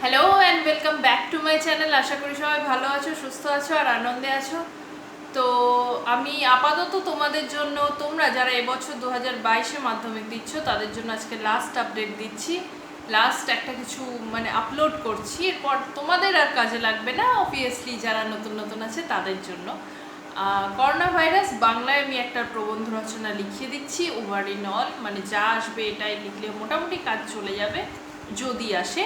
Hello and welcome back to my channel. আশা করি সবাই ভালো আছো, সুস্থ আছো আর আনন্দে আছো। তো আমি আপাতত তোমাদের জন্য, তোমরা যারা এবছর 2022-এ মাধ্যমিক দিচ্ছ তাদের জন্য আজকে লাস্ট আপডেট দিচ্ছি। লাস্ট একটা কিছু আপলোড করছি, এরপর তোমাদের আর কাজে লাগবে না, অবভিয়াসলি যারা নতুন নতুন আছে তাদের জন্য। করোনা ভাইরাস বাংলায় আমি একটা প্রবন্ধ রচনা লিখিয়ে দিচ্ছি। ওভার ইন অল যা আসবে এটাই লিখলে মোটামুটি কাজ চলে যাবে যদি আসে।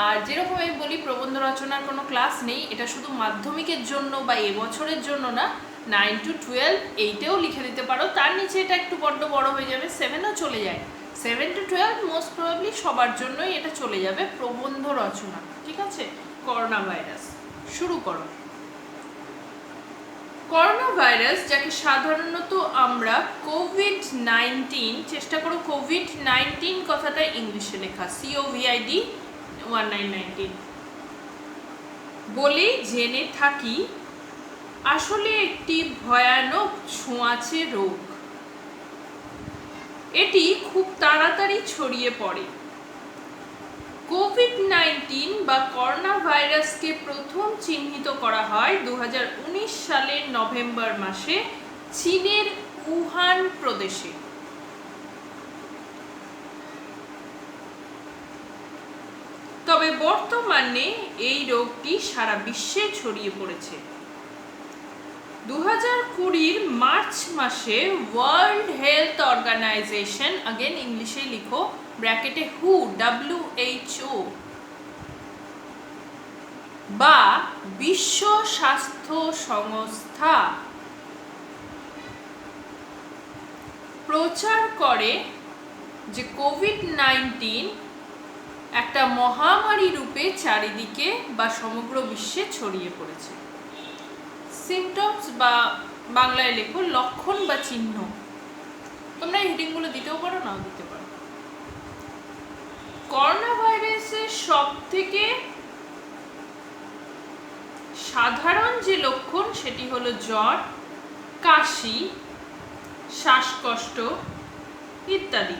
আর যেরকম আমি বলি, প্রবন্ধ রচনার কোনো ক্লাস নেই, এটা শুধু মাধ্যমিকের জন্য বা এবছরের জন্য না, 9 to 12 8-এও লিখে দিতে পারো। তার নিচে এটা একটু বড্ড বড় হয়ে যাবে, 7-ও চলে যায়। 7 to 12 মোস্ট প্রবাবলি সবার জন্যই এটা চলে যাবে, প্রবন্ধ রচনা। ঠিক আছে, করোনা ভাইরাস শুরু করো। করোনা ভাইরাস, যাকে সাধারণত আমরা কোভিড-19, চেষ্টা করো কোভিড-19 কথাটা ইংলিশে লেখা, COVID-19 বলেই জেনে থাকি, আসলে একটি ভয়ানক ছোঁয়াচে রোগ। এটি খুব তাড়াতাড়ি ছড়িয়ে পড়ে। কোভিড-19 বা করোনা ভাইরাসকে প্রথম চিহ্নিত করা হয় 2019 সালের নভেম্বর মাসে চীনের উহান প্রদেশে। তবে বর্তমানে এই রোগটি সারা বিশ্বে ছড়িয়ে পড়েছে। 2020 মার্চ মাসে ওয়ার্ল্ড হেলথ অর্গানাইজেশন, আগেন ইংলিশে লিখো, ব্র্যাকেটে হু, WHO বা বিশ্ব স্বাস্থ্য সংস্থা প্রচার করে যে কোভিড-19 একটা মহামারী রূপে চারিদিকে বা সমগ্র বিশ্বে ছড়িয়ে পড়েছে। সিমটমস বা বাংলায় লেখো লক্ষণ বা চিহ্ন। তোমরা হেডিংগুলো দিতেও পারো, নাও দিতে পারো। করোনা ভাইরাসের সব থেকে সাধারণ যে লক্ষণ সেটি হলো জ্বর, কাশি, শ্বাসকষ্ট ইত্যাদি।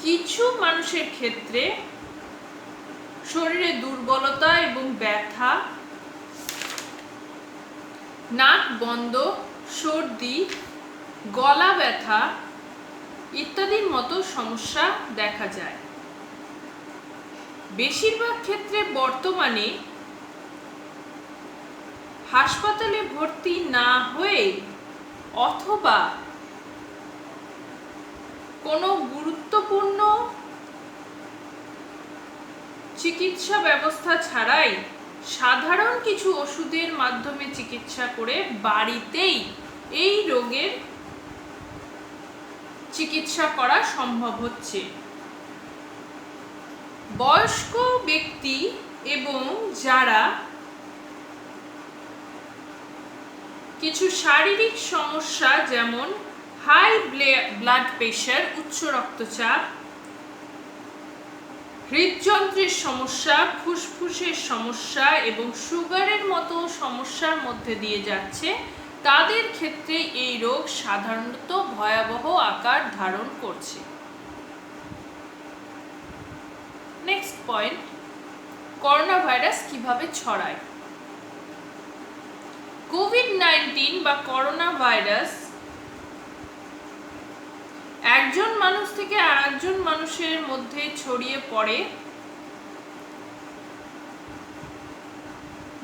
কিছু মানুষের ক্ষেত্রে শরীরে দুর্বলতা এবং ব্যথা, নাক বন্ধ, সর্দি, গলা ব্যথা ইত্যাদির মতো সমস্যা দেখা যায়। বেশিরভাগ ক্ষেত্রে বর্তমানে হাসপাতালে ভর্তি না হয়ে অথবা কোনো গুরুত্বপূর্ণ চিকিৎসা ব্যবস্থা ছাড়াই সাধারণ কিছু ওষুধের মাধ্যমে চিকিৎসা করে বাড়িতেই এই রোগের চিকিৎসা করা সম্ভব হচ্ছে। বয়স্ক ব্যক্তি এবং যারা কিছু শারীরিক সমস্যা যেমন হাই ব্লাড প্রেশার, উচ্চ রক্তচাপ, হৃদযন্ত্রের সমস্যা, ফুসফুসের সমস্যা এবং সুগারের মতো সমস্যার মধ্যে দিয়ে যাচ্ছে, তাদের ক্ষেত্রে এই রোগ সাধারণত ভয়াবহ আকার ধারণ করছে। নেক্সট পয়েন্ট, করোনা ভাইরাস কিভাবে ছড়ায়। কোভিড-19 বা করোনা ভাইরাস একজন মানুষ থেকে আরেকজন মানুষের মধ্যে ছড়িয়ে পড়ে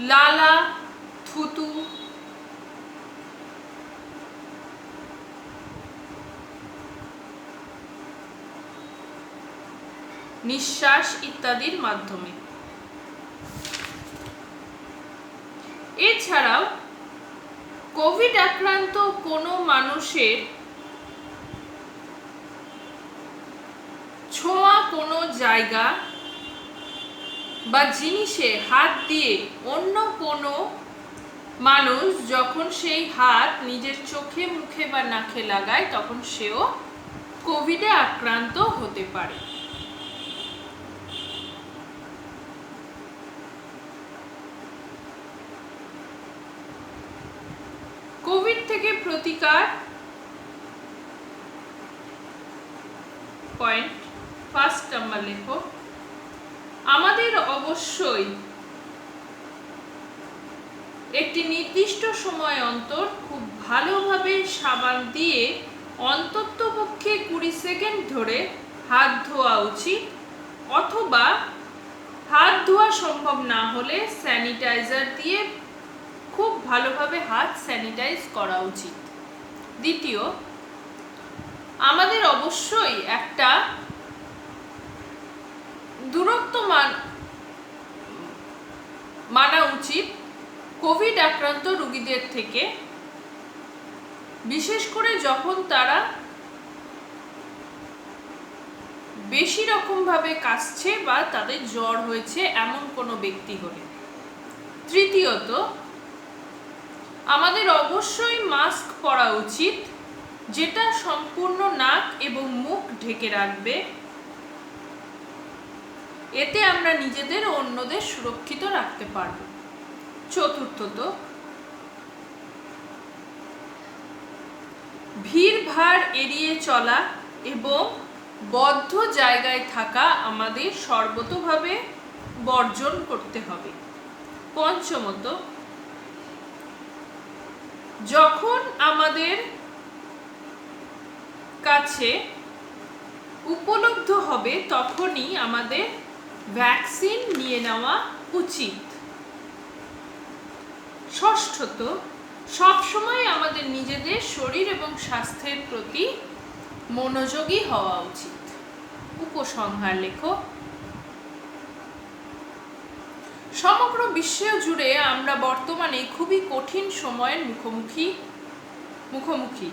লালা, থুতু, নিঃশ্বাস ইত্যাদির মাধ্যমে। এছাড়াও কোভিড আক্রান্ত কোনো মানুষের ছোঁয়া কোনো জায়গা বা জিনিসে হাত দিয়ে অন্য কোনো মানুষ যখন সেই হাত নিজের চোখে, মুখে বা নাকে লাগায়, তখন সেও কোভিডে আক্রান্ত হতে পারে। কোভিড থেকে প্রতিকার পয়েন্ট ফার্স্ট নাম্বার লেখো। আমাদের অবশ্যই একটি নির্দিষ্ট সময় অন্তর খুব ভালোভাবে সাবান দিয়ে অন্ততপক্ষে 20 সেকেন্ড ধরে হাত ধোয়া উচিত, অথবা হাত ধোয়া সম্ভব না হলে স্যানিটাইজার দিয়ে খুব ভালোভাবে হাত স্যানিটাইজ করা উচিত। দ্বিতীয়, আমাদের অবশ্যই একটা দূরত্ব মানা উচিত কোভিড আক্রান্ত রোগীদের থেকে, বিশেষ করে যখন তারা বেশি রকমভাবে কাশছে বা তাদের জ্বর হয়েছে এমন কোনো ব্যক্তি হলে। তৃতীয়ত, আমাদের অবশ্যই মাস্ক পরা উচিত, যেটা সম্পূর্ণ নাক এবং মুখ ঢেকে রাখবে। এতে আমরা নিজেদের ও অন্যদের সুরক্ষিত রাখতে পারব। চতুর্থত, ভিড় ভাড় এড়িয়ে চলা এবং বদ্ধ জায়গায় থাকা আমাদের সর্বতোভাবে বর্জন করতে হবে। পঞ্চমত, যখন আমাদের কাছে উপলব্ধ হবে তখনই আমাদের ভ্যাকসিন নিয়ে নেওয়া উচিত। ষষ্ঠত, সবসময় আমাদের নিজেদের শরীর এবং স্বাস্থ্যের প্রতি মনোযোগী হওয়া উচিত। উপসংহার লেখো। সমগ্র বিশ্ব জুড়ে আমরা বর্তমানে খুবই কঠিন সময়ের মুখোমুখি।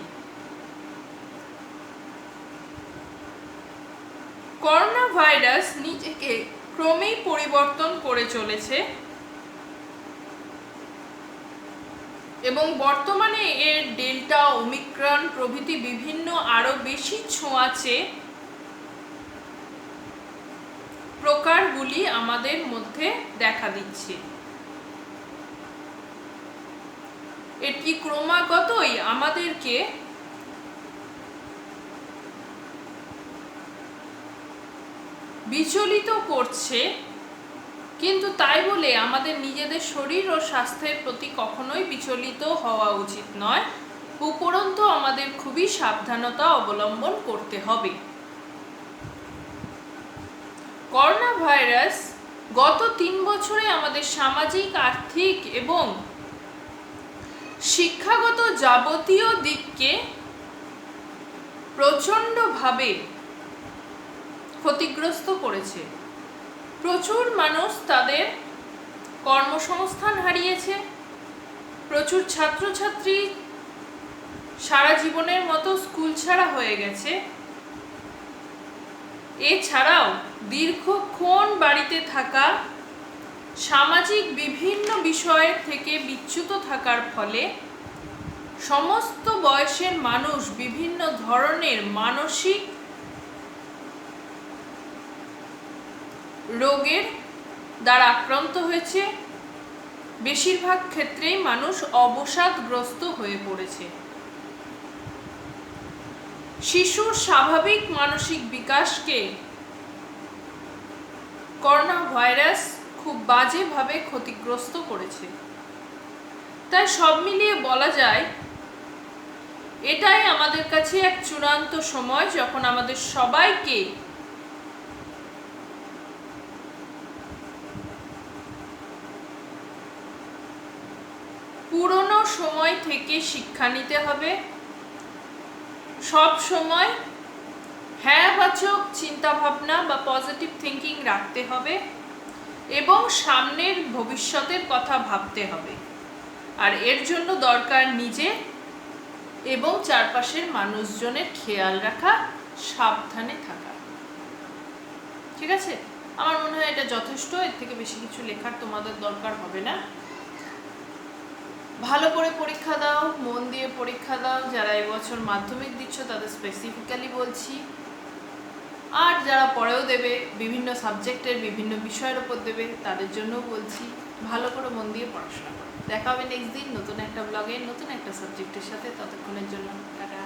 করোনা ভাইরাস নিজেকে ক্রমেই পরিবর্তন করে চলেছে এবং বর্তমানে এর ডেল্টা, ওমিক্রন প্রভৃতি বিভিন্ন আরো বেশি ছোঁয়াচে প্রকারগুলি আমাদের মধ্যে দেখা দিচ্ছে। এটি ক্রমাগতই আমাদেরকে বিচলিত করছে, কিন্তু তাই বলে আমাদের নিজেদের শরীর ও স্বাস্থ্যের প্রতি কখনোই বিচলিত হওয়া উচিত নয়। উপরন্তু আমাদের খুবই সাবধানতা অবলম্বন করতে হবে। করোনা ভাইরাস গত 3 বছরে আমাদের সামাজিক, আর্থিক এবং শিক্ষাগত যাবতীয় দিককে প্রচণ্ডভাবে ক্ষতিগ্রস্ত করেছে। প্রচুর মানুষ তাদের কর্মসংস্থান হারিয়েছে, প্রচুর ছাত্রছাত্রী সারা জীবনের মতো স্কুল ছাড়া হয়ে গেছে। এছাড়াও দীর্ঘক্ষণ বাড়িতে থাকা, সামাজিক বিভিন্ন বিষয় থেকে বিচ্যুত থাকার ফলে সমস্ত বয়সের মানুষ বিভিন্ন ধরনের মানসিক রোগের দ্বারা আক্রান্ত হয়েছে। বেশিরভাগ ক্ষেত্রেই মানুষ অবসাদগ্রস্ত হয়ে পড়েছে। শিশুর স্বাভাবিক মানসিক বিকাশকে করোনা ভাইরাস খুব বাজেভাবে ক্ষতিগ্রস্ত করেছে। তাই সব মিলিয়ে বলা যায় এটাই আমাদের কাছে এক চূড়ান্ত সময়, যখন আমাদের সবাইকে পুরনো সময় থেকে শিক্ষা নিতে হবে। সব সময় হ্যাঁবাচক চিন্তাভাবনা বা পজিটিভ থিঙ্কিং রাখতে হবে এবং সামনের ভবিষ্যতের কথা ভাবতে হবে। আর এর জন্য দরকার নিজে এবং চারপাশের মানুষজনের খেয়াল রাখা, সাবধানে থাকা। ঠিক আছে? আমার মনে হয় এটা যথেষ্ট। এর থেকে বেশি কিছু লেখার তোমাদের দরকার হবে না। ভালো করে পরীক্ষা দাও, মন দিয়ে পরীক্ষা দাও। যারা এবছর মাধ্যমিক দিচ্ছ তাদের স্পেসিফিক্যালি বলছি, আর যারা পরেও দেবে, বিভিন্ন সাবজেক্টের বিভিন্ন বিষয়ের উপর দেবে, তাদের জন্যও বলছি ভালো করে মন দিয়ে পড়াশোনা করো। দেখা হবে নেক্সট দিন নতুন একটা ব্লগে, নতুন একটা সাবজেক্টের সাথে। ততক্ষণের জন্য টাটা।